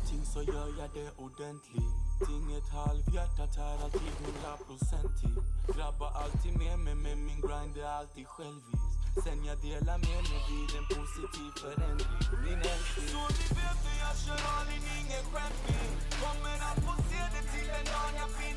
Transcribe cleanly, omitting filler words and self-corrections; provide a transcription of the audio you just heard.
någonting så gör jag det ordentligt. Inget halvhjärtat här, alltid 100%. Grabbar alltid med mig, men min grind är alltid självis. Sen jag delar med mig vid en positiv förändring. Min älskling, så ni vet hur jag kör all in, ingen skämtning. Kommer att få se det till en dag jag finner